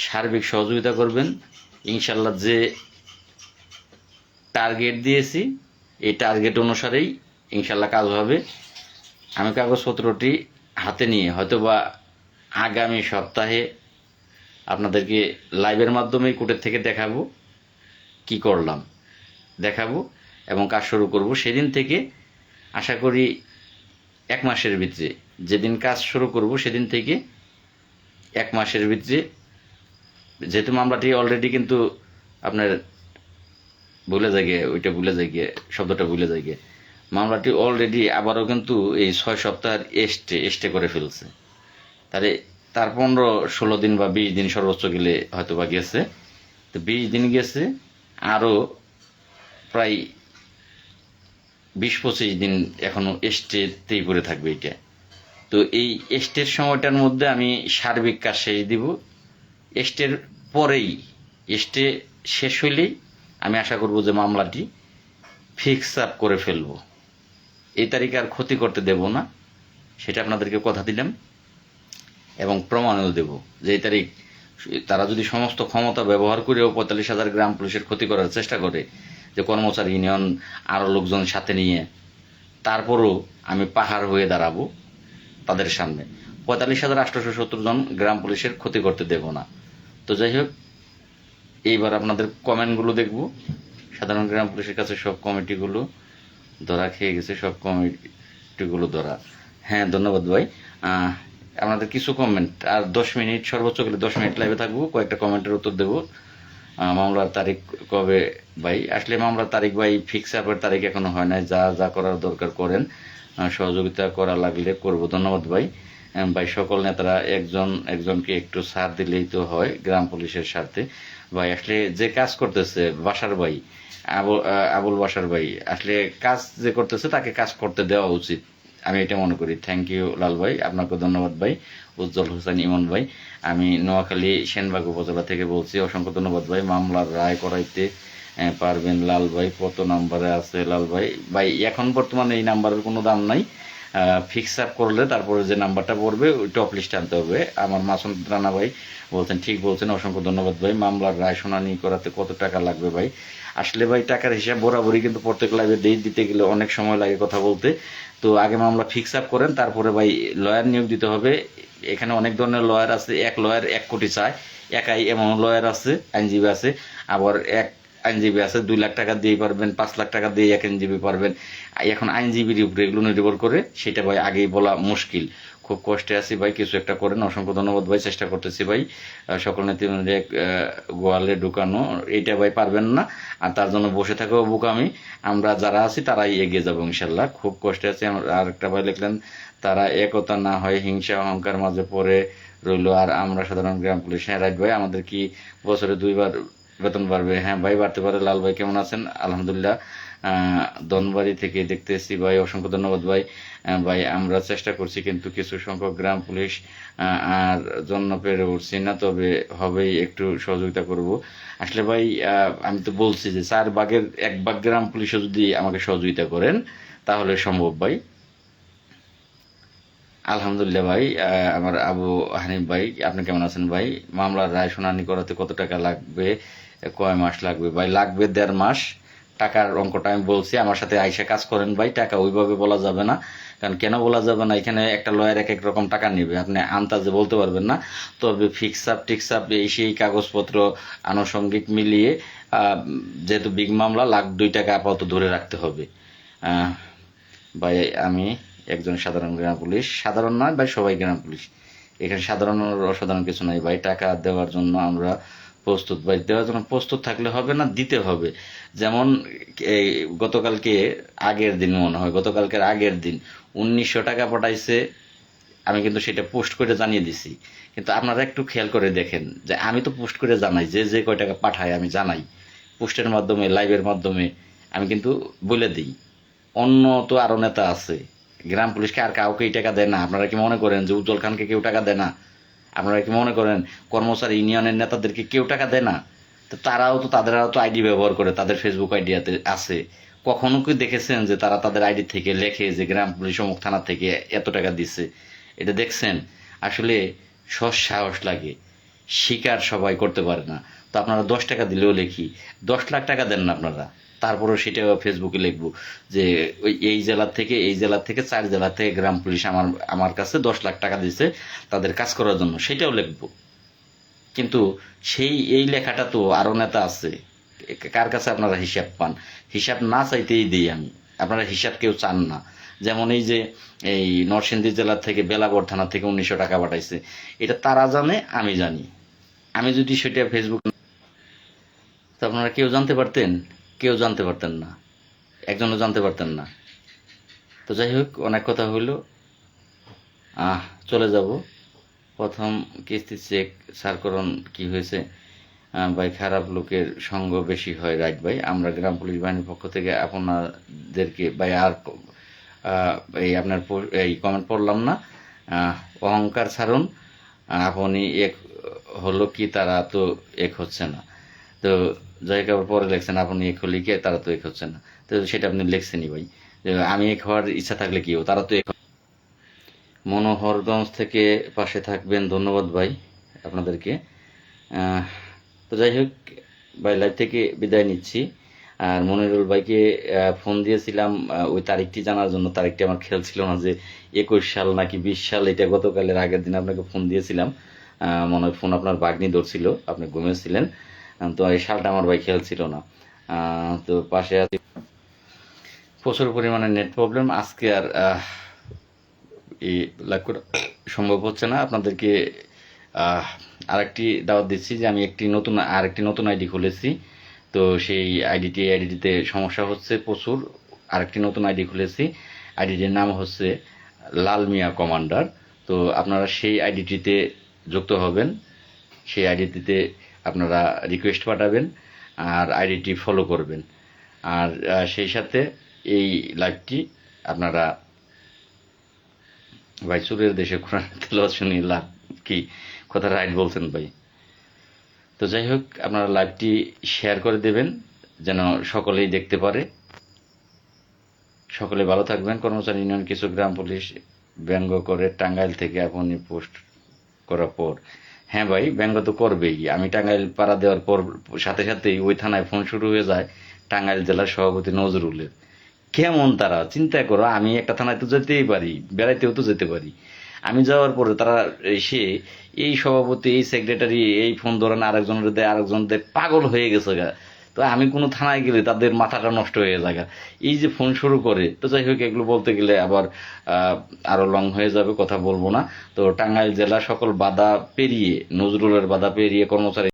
সার্বিক সহযোগিতা করবেন। ইনশাল্লাহ যে টার্গেট দিয়েছি, এই টার্গেট অনুসারেই ইনশাল্লাহ কাজ হবে। আমি কাগজপত্রটি হাতে নিয়ে হয়তোবা আগামী সপ্তাহে আপনাদেরকে লাইভের মাধ্যমে কোর্টের থেকে দেখাবো, কি করলাম দেখাবো এবং কাজ শুরু করব। সেদিন থেকে আশা করি 1 মাসের ভিতরে, যেদিন কাজ শুরু করব সেদিন থেকে 1 মাসের ভিতরে যেহেতু মামলাটি অলরেডি কিন্তু আপনার ভুলে যায় গিয়ে, ওইটা ভুলে যায় গিয়ে, শব্দটা ভুলে যায় গিয়ে, মামলাটি অলরেডি আবারও কিন্তু এই 6 সপ্তাহের এস্টে করে ফেলছে। তাহলে তার 15-16 দিন বা 20 দিন সর্বোচ্চ গেলে হয়তো বা গেছে। তো 20 দিন গেছে, আরও প্রায় 20-25 দিন এখনো এস্টেতেই পড়ে থাকবে এটা। তো এই এস্টের সময়টার মধ্যে আমি সার্বিক কাজ শেষ দিব। এস্টের পরেই, এস্টে শেষ হইলেই আমি আশা করব যে মামলাটি ফিক্স আপ করে ফেলবো। এই তারিখে আর ক্ষতি করতে দেব না, সেটা আপনাদেরকে কথা দিলাম, এবং প্রমাণও দেব যে এই তারিখ তারা যদি সমস্ত ক্ষমতা ব্যবহার করেও 45,000 গ্রাম পুলিশের ক্ষতি করার চেষ্টা করে, যে কর্মচারী ইউনিয়ন আরও লোকজন সাথে নিয়ে, তারপরও আমি পাহাড় হয়ে দাঁড়াবো তাদের সামনে। 45,870 জন গ্রাম পুলিশের ক্ষতি করতে দেব না। তো যাই হোক, এইবার আপনাদের কমেন্টগুলো দেখব। সাধারণ গ্রাম পুলিশের কাছে সব কমিটিগুলো ধরা খেয়ে গেছে, সব কমিটিগুলো ধরা। হ্যাঁ, ধন্যবাদ ভাই। আপনাদের কিছু কমেন্ট, আর 10 মিনিট, সর্বোচ্চ গেলে 10 মিনিট লাইভে থাকবো, কয়েকটা কমেন্টের উত্তর দেবো। মামলার তারিখ কবে ভাই? আসলে মামলার তারিখ ভাই ফিক্স আপের তারিখ এখনো হয় নাই। যা যা করার দরকার করেন, সহযোগিতা করা লাগলে করব। ধন্যবাদ ভাই। ভাই, সকল নেতারা একজন একজনকে একটু ছাড় দিলেই তো হয় গ্রাম পুলিশের স্বার্থে। ভাই, আসলে যে কাজ করতেছে বাসার ভাই, আবুল বাসার ভাই, আসলে কাজ যে করতেছে তাকে কাজ করতে দেওয়া উচিত, আমি এটা মনে করি। থ্যাংক ইউ লাল ভাই, আপনাকে ধন্যবাদ ভাই। উজ্জ্বল হোসেন ইমন ভাই, আমি নোয়াখালী সেনবাগ উপজেলা থেকে বলছি, অসংখ্য ধন্যবাদ ভাই। মামলার রায় করাইতে পারবেন লাল ভাই? কত নাম্বারে আছে লাল ভাই? ভাই, এখন বর্তমানে এই নাম্বারের কোনো দাম নাই। ফিক্স আপ করলে তারপরে যে নাম্বারটা পড়বে ওই টপ লিস্টে আনতে হবে। আমার মাসুদ রানা ভাই বলছেন, ঠিক বলছেন, অসংখ্য ধন্যবাদ ভাই। মামলার রায় শুনানি করাতে কত টাকা লাগবে ভাই? আসলে ভাই, টাকার হিসাব বরাবরই কিন্তু প্রত্যেক লাইভে দিতে গেলে অনেক সময় লাগে কথা বলতে। তো আগে মামলা ফিক্স আপ করেন, তারপরে ভাই লয়ার নিয়োগ দিতে হবে। এখানে অনেক ধরনের লয়ার আছে। এক লয়ার 1 কোটি চায়, একাই এমন লয়ার আছে, আইনজীবী আছে। আবার এক আইনজীবী আছে 2 লাখ টাকা দিয়ে পারবেন, 5 লাখ টাকা দিয়ে এক আইনজীবী পারবেন। এখন আইনজীবীর উপরে এগুলো নির্ভর করে, সেটা ভাই আগেই বলা মুশকিল। খুব কষ্টে আছি ভাই, কিছু একটা করেন। অসংখ্য ধন্যবাদ ভাই, চেষ্টা করতেছি ভাই। সকল নেতৃবৃন্দের গোয়ালে ঢুকানো, এইটা ভাই পারবেন না, আর তার জন্য বসে থাকবো বোকামি। আমরা যারা আছি তারাই এগিয়ে যাবো ইনশাল্লাহ। খুব কষ্টে আছি। আর একটা ভাই লিখলেন, তারা একতা না হয় হিংসা অহংকার মাঝে পড়ে রইল, আর আমরা সাধারণ গ্রাম পুলিশ। হ্যাঁ রাইট ভাই, আমাদের কি বছরে 2বার বেতন বাড়বে? হ্যাঁ ভাই, বাড়তে পারে। লাল ভাই কেমন আছেন? আলহামদুলিল্লাহ। ধনবাড়ি থেকে দেখতেছি ভাই, অসংখ্য ধন্যবাদ ভাই। ভাই, আমরা চেষ্টা করছি, কিন্তু কিছু সংখ্যক গ্রাম পুলিশ আর জন্য পেরে উঠছি না, তবে হবেই, একটু সহযোগিতা করব। আসলে ভাই, আমি তো বলছি যে 4 ভাগের 1 ভাগ গ্রাম পুলিশও যদি আমাকে সহযোগিতা করেন তাহলে সম্ভব ভাই। আলহামদুলিল্লাহ ভাই। আমার আবু হানিফ ভাই, আপনি কেমন আছেন ভাই? মামলার রায় শুনানি করাতে কত টাকা লাগবে, কয় মাস লাগবে ভাই? লাগবে 1.5 মাস। টাকার অঙ্কটা আমি বলছি, আমার সাথে আইসা কাজ করেন ভাই। টাকা ওইভাবে বলা যাবে না, কারণ কেন বলা যাবে না, এখানে একটা লয়ার এক এক রকম টাকা নেবে, আপনি আন্দাজে বলতে পারবেন না। তবে ফিক্স আপ টিক্স আপ এই সেই কাগজপত্র আনুষঙ্গিক মিলিয়ে, যেহেতু বিগ মামলা, 1,02,000 আপাতত ধরে রাখতে হবে। ভাই, আমি একজন সাধারণ গ্রাম পুলিশ। সাধারণ নয় ভাই, সবাই গ্রাম পুলিশ। এখানে সাধারণ অসাধারণ কিছু নাই ভাই। টাকা দেওয়ার জন্য আমরা প্রস্তুত ভাই। দেওয়ার জন্য প্রস্তুত থাকলে হবে না, দিতে হবে। যেমন এই গতকালকে আগের দিন, মনে হয় গতকালকের আগের দিন 1,900 টাকা পাঠাইছে। আমি কিন্তু সেটা পোস্ট করে জানিয়ে দিছি, কিন্তু আপনারা একটু খেয়াল করে দেখেন যে আমি তো পোস্ট করে জানাই, যে যে কয় টাকা পাঠায় আমি জানাই, পোস্টের মাধ্যমে, লাইভের মাধ্যমে আমি কিন্তু বলে দিই। অন্য তো আরো নেতা আছে, গ্রাম পুলিশকে আর কাউকে টাকা দেয় না। আপনারা কি মনে করেন যে উজ্জ্বল খানকে কেউ টাকা দেয় না? আপনারা কি মনে করেন কর্মচারী ইউনিয়নের নেতাদেরকে কেউ টাকা দেয় না? তো তারাও তো, তাদেরও তো আইডি ব্যবহার করে, তাদের ফেসবুক আইডি আছে। কখনো কি দেখেছেন যে তারা তাদের আইডি থেকে লেখে যে গ্রাম পুলিশ অমুক থানা থেকে এত টাকা দিচ্ছে? এটা দেখছেন? আসলে সাহস লাগে, স্বীকার সবাই করতে পারে না। তো আপনারা 10 টাকা দিলেও লেখি, 10 লাখ টাকা দেন না আপনারা, তারপরেও সেটাও ফেসবুকে লিখবো যে ওই এই জেলার থেকে, এই জেলার থেকে, 4 জেলা থেকে গ্রাম পুলিশ আমার কাছে 10 লাখ টাকা দিছে তাদের কাজ করার জন্য, সেটাও লিখবো। কিন্তু এই লেখাটা তো আরো নেতা আছে, কার কাছে আপনারা হিসাব পান? হিসাব না চাইতেই দিই আমি, আপনারা হিসাব কেউ চান না। যেমন এই যে এই নরসিংদী জেলা থেকে বেলাগড় থানা থেকে 1,900 টাকা পাঠাইছে, এটা তারা জানে, আমি জানি। আমি যদি সেটা ফেসবুক, তো আপনারা কেউ জানতে পারতেন? কেউ জানতে পারতেন না, একজনও জানতে পারতেন না। তো যাই হোক, অনেক কথা হইলো, চলে যাব। প্রথম কিস্তি চেক সারকরণ কি হয়েছে? ভাই, খারাপ লোকের সঙ্গ বেশি হয়, রাইট ভাই। আমরা গ্রাম পুলিশ বাহিনীর পক্ষ থেকে আপনাদেরকে ভাই আর এই আপনার এই কমেন্ট পড়লাম না। অহংকার ছাড়ুন, আপনি এক হলো কি, তারা তো এক হচ্ছে না। তো যাই হোক, আবার পরে লিখছেন আপনি এক হলে কি, তারা তো এক হচ্ছে না। তো সেটা আপনি লিখছেনই ভাই, যে আমি এক হওয়ার ইচ্ছা থাকলে কি, তারা তো এক। মনোহরগঞ্জ থেকে পাশে থাকবেন, ধন্যবাদ ভাই আপনাদেরকে। তো যাই হোক ভাই, লাইভ থেকে বিদায় নিচ্ছি। আর মনিরুল ভাইকে ফোন দিয়েছিলাম ওই তারিখটি জানার জন্য। তারিখটি আমার খেয়াল ছিল না যে 21 সাল নাকি 20 সাল। এটা গতকালের আগের দিন আপনাকে ফোন দিয়েছিলাম। মনে হয় ফোন আপনার বাগনি ধরছিল, আপনি ঘুমিয়েছিলেন। তো এই সালটা আমার ভাই খেয়াল ছিল না। তো পাশে আছি, প্রচুর পরিমাণে নেট প্রবলেম। আজকে আর এই লাইভ করা সম্ভব হচ্ছে না। আপনাদেরকে আরেকটি দাওয়াত দিচ্ছি যে আমি আরেকটি নতুন আইডি খুলেছি। তো সেই আইডিটিতে সমস্যা হচ্ছে প্রচুর। আরেকটি নতুন আইডি খুলেছি, আইডিটির নাম হচ্ছে লাল মিয়া কমান্ডার। তো আপনারা সেই আইডিটিতে যুক্ত হবেন, সেই আইডিটিতে আপনারা রিকোয়েস্ট পাঠাবেন আর আইডিটি ফলো করবেন। আর সেই সাথে এই লাইভটি আপনারা, ভাই সুরের দেশে কোরআন তেলাওয়াত শুনি লাভ কি, কথা রাইট বলছেন ভাই। তো যাই হোক, আপনারা লাইভটি শেয়ার করে দেবেন যেন সকলেই দেখতে পারে। সকলে ভালো থাকবেন। কর্মচারী ইউনিয়ন কিছু গ্রাম পুলিশ ব্যঙ্গ করে টাঙ্গাইল থেকে আপনি পোস্ট করার পর। হ্যাঁ ভাই, ব্যঙ্গ তো করবেই। আমি টাঙ্গাইল পাড়া দেওয়ার পর সাথে সাথেই ওই থানায় ফোন শুরু হয়ে যায় টাঙ্গাইল জেলার সভাপতি নজরুলের। কেমন তারা, চিন্তা করো, আমি একটা থানায় তো যেতেই পারি, বেড়াইতেও তো যেতে পারি। আমি যাওয়ার পরে তারা এসে এই সভাপতি, এই সেক্রেটারি, এই ফোন ধরেন আরেকজনের দেয়, আরেকজন দেয়, পাগল হয়ে গেছে গা। তো আমি কোনো থানায় গেলে তাদের মাথাটা নষ্ট হয়ে যায়। এই যে ফোন শুরু করে, তো যাই হোক, এগুলো বলতে গেলে আবার আরো লং হয়ে যাবে, কথা বলবো না। তো টাঙ্গাইল জেলা সকল বাধা পেরিয়ে, নজরুলের বাধা পেরিয়ে কর্মচারী